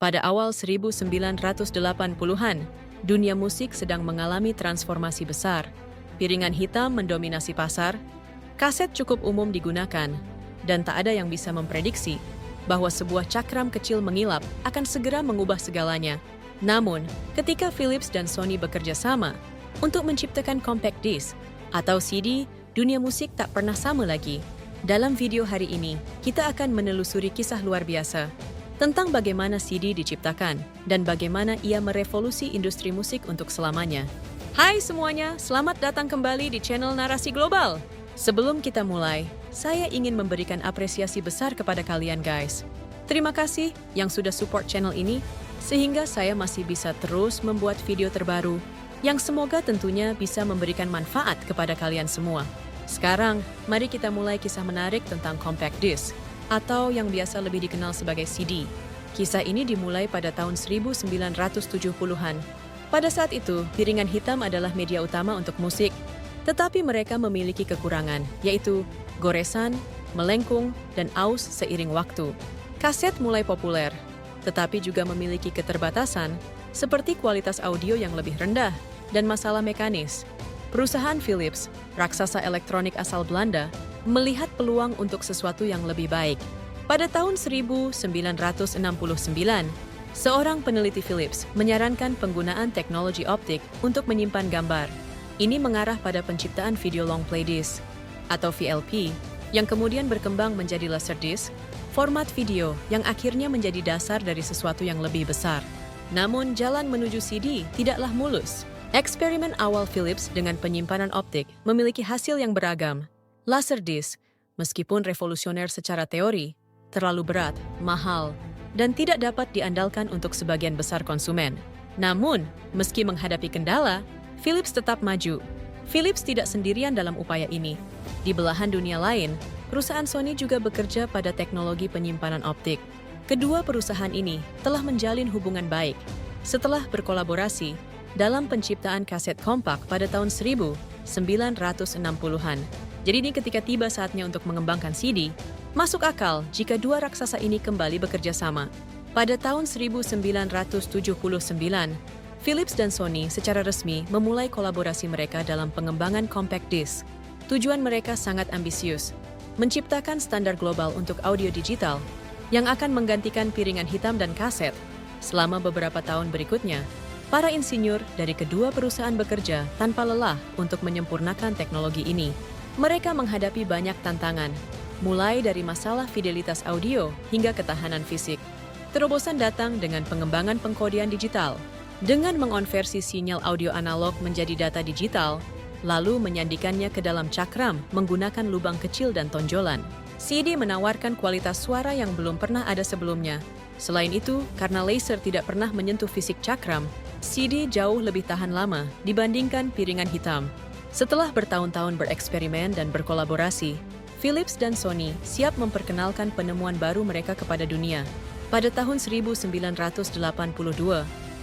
Pada awal 1980-an, dunia musik sedang mengalami transformasi besar. Piringan hitam mendominasi pasar, kaset cukup umum digunakan, dan tak ada yang bisa memprediksi bahwa sebuah cakram kecil mengilap akan segera mengubah segalanya. Namun, ketika Philips dan Sony bekerja sama untuk menciptakan compact disc atau CD, dunia musik tak pernah sama lagi. Dalam video hari ini, kita akan menelusuri kisah luar biasa tentang bagaimana CD diciptakan dan bagaimana ia merevolusi industri musik untuk selamanya. Hai semuanya, selamat datang kembali di channel Narasi Global. Sebelum kita mulai, saya ingin memberikan apresiasi besar kepada kalian guys. Terima kasih yang sudah support channel ini, sehingga saya masih bisa terus membuat video terbaru yang semoga tentunya bisa memberikan manfaat kepada kalian semua. Sekarang, mari kita mulai kisah menarik tentang compact disc, atau yang biasa lebih dikenal sebagai CD. Kisah ini dimulai pada tahun 1970-an. Pada saat itu, piringan hitam adalah media utama untuk musik, tetapi mereka memiliki kekurangan, yaitu goresan, melengkung, dan aus seiring waktu. Kaset mulai populer, tetapi juga memiliki keterbatasan, seperti kualitas audio yang lebih rendah dan masalah mekanis. Perusahaan Philips, raksasa elektronik asal Belanda, melihat peluang untuk sesuatu yang lebih baik. Pada tahun 1969, seorang peneliti Philips menyarankan penggunaan teknologi optik untuk menyimpan gambar. Ini mengarah pada penciptaan video long play disc, atau VLP, yang kemudian berkembang menjadi Laserdisc, format video yang akhirnya menjadi dasar dari sesuatu yang lebih besar. Namun, jalan menuju CD tidaklah mulus. Eksperimen awal Philips dengan penyimpanan optik memiliki hasil yang beragam. Laserdisc, meskipun revolusioner secara teori, terlalu berat, mahal, dan tidak dapat diandalkan untuk sebagian besar konsumen. Namun, meski menghadapi kendala, Philips tetap maju. Philips tidak sendirian dalam upaya ini. Di belahan dunia lain, perusahaan Sony juga bekerja pada teknologi penyimpanan optik. Kedua perusahaan ini telah menjalin hubungan baik setelah berkolaborasi dalam penciptaan kaset kompak pada tahun 1960-an. Jadi ini ketika tiba saatnya untuk mengembangkan CD, masuk akal jika dua raksasa ini kembali bekerja sama. Pada tahun 1979, Philips dan Sony secara resmi memulai kolaborasi mereka dalam pengembangan compact disc. Tujuan mereka sangat ambisius, menciptakan standar global untuk audio digital yang akan menggantikan piringan hitam dan kaset. Selama beberapa tahun berikutnya, para insinyur dari kedua perusahaan bekerja tanpa lelah untuk menyempurnakan teknologi ini. Mereka menghadapi banyak tantangan, mulai dari masalah fidelitas audio hingga ketahanan fisik. Terobosan datang dengan pengembangan pengkodean digital. Dengan mengonversi sinyal audio analog menjadi data digital, lalu menyandikannya ke dalam cakram menggunakan lubang kecil dan tonjolan. CD menawarkan kualitas suara yang belum pernah ada sebelumnya. Selain itu, karena laser tidak pernah menyentuh fisik cakram, CD jauh lebih tahan lama dibandingkan piringan hitam. Setelah bertahun-tahun bereksperimen dan berkolaborasi, Philips dan Sony siap memperkenalkan penemuan baru mereka kepada dunia. Pada tahun 1982,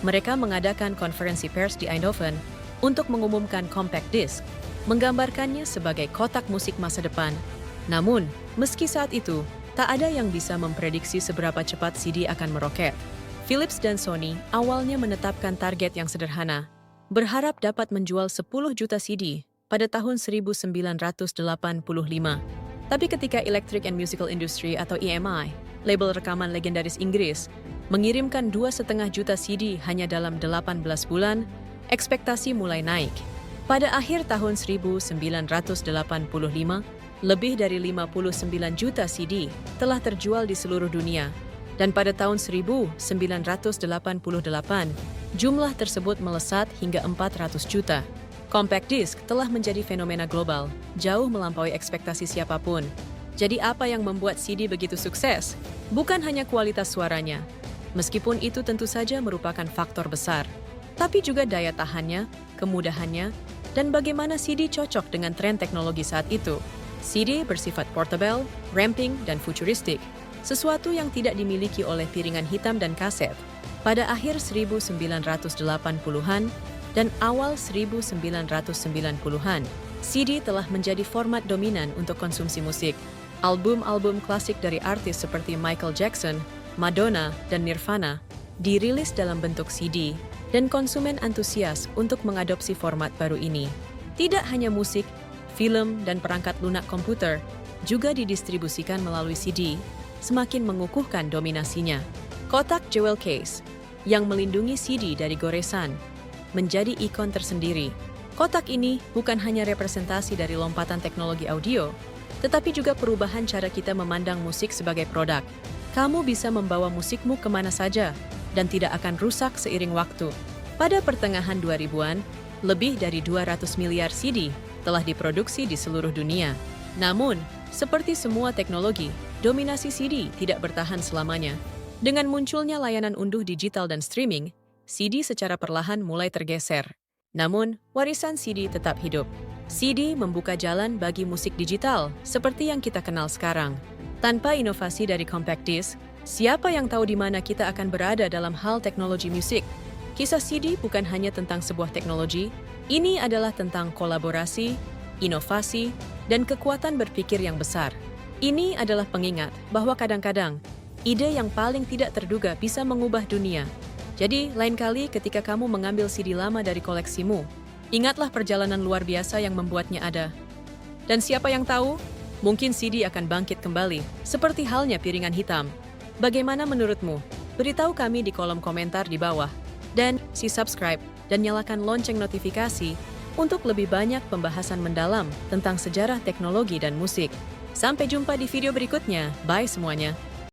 mereka mengadakan konferensi pers di Eindhoven untuk mengumumkan compact disc, menggambarkannya sebagai kotak musik masa depan. Namun, meski saat itu, tak ada yang bisa memprediksi seberapa cepat CD akan meroket. Philips dan Sony awalnya menetapkan target yang sederhana, berharap dapat menjual 10 juta CD pada tahun 1985. Tapi ketika Electric and Musical Industry atau EMI, label rekaman legendaris Inggris, mengirimkan 2,5 juta CD hanya dalam 18 bulan, ekspektasi mulai naik. Pada akhir tahun 1985, lebih dari 59 juta CD telah terjual di seluruh dunia. Dan pada tahun 1988, jumlah tersebut melesat hingga 400 juta. Compact disc telah menjadi fenomena global, jauh melampaui ekspektasi siapapun. Jadi apa yang membuat CD begitu sukses? Bukan hanya kualitas suaranya, meskipun itu tentu saja merupakan faktor besar, tapi juga daya tahannya, kemudahannya, dan bagaimana CD cocok dengan tren teknologi saat itu. CD bersifat portable, ramping, dan futuristik, sesuatu yang tidak dimiliki oleh piringan hitam dan kaset. Pada akhir 1980-an dan awal 1990-an, CD telah menjadi format dominan untuk konsumsi musik. Album-album klasik dari artis seperti Michael Jackson, Madonna, dan Nirvana dirilis dalam bentuk CD, dan konsumen antusias untuk mengadopsi format baru ini. Tidak hanya musik, film, dan perangkat lunak komputer juga didistribusikan melalui CD, semakin mengukuhkan dominasinya. Kotak jewel case yang melindungi CD dari goresan menjadi ikon tersendiri. Kotak ini bukan hanya representasi dari lompatan teknologi audio, tetapi juga perubahan cara kita memandang musik sebagai produk. Kamu bisa membawa musikmu kemana saja dan tidak akan rusak seiring waktu. Pada pertengahan 2000-an, lebih dari 200 miliar CD telah diproduksi di seluruh dunia. Namun, seperti semua teknologi, dominasi CD tidak bertahan selamanya. Dengan munculnya layanan unduh digital dan streaming, CD secara perlahan mulai tergeser. Namun, warisan CD tetap hidup. CD membuka jalan bagi musik digital seperti yang kita kenal sekarang. Tanpa inovasi dari compact disc, siapa yang tahu di mana kita akan berada dalam hal teknologi musik? Kisah CD bukan hanya tentang sebuah teknologi, ini adalah tentang kolaborasi, inovasi, dan kekuatan berpikir yang besar. Ini adalah pengingat bahwa kadang-kadang, ide yang paling tidak terduga bisa mengubah dunia. Jadi, lain kali ketika kamu mengambil CD lama dari koleksimu, ingatlah perjalanan luar biasa yang membuatnya ada. Dan siapa yang tahu, mungkin CD akan bangkit kembali, seperti halnya piringan hitam. Bagaimana menurutmu? Beritahu kami di kolom komentar di bawah. Dan subscribe dan nyalakan lonceng notifikasi untuk lebih banyak pembahasan mendalam tentang sejarah teknologi dan musik. Sampai jumpa di video berikutnya. Bye semuanya.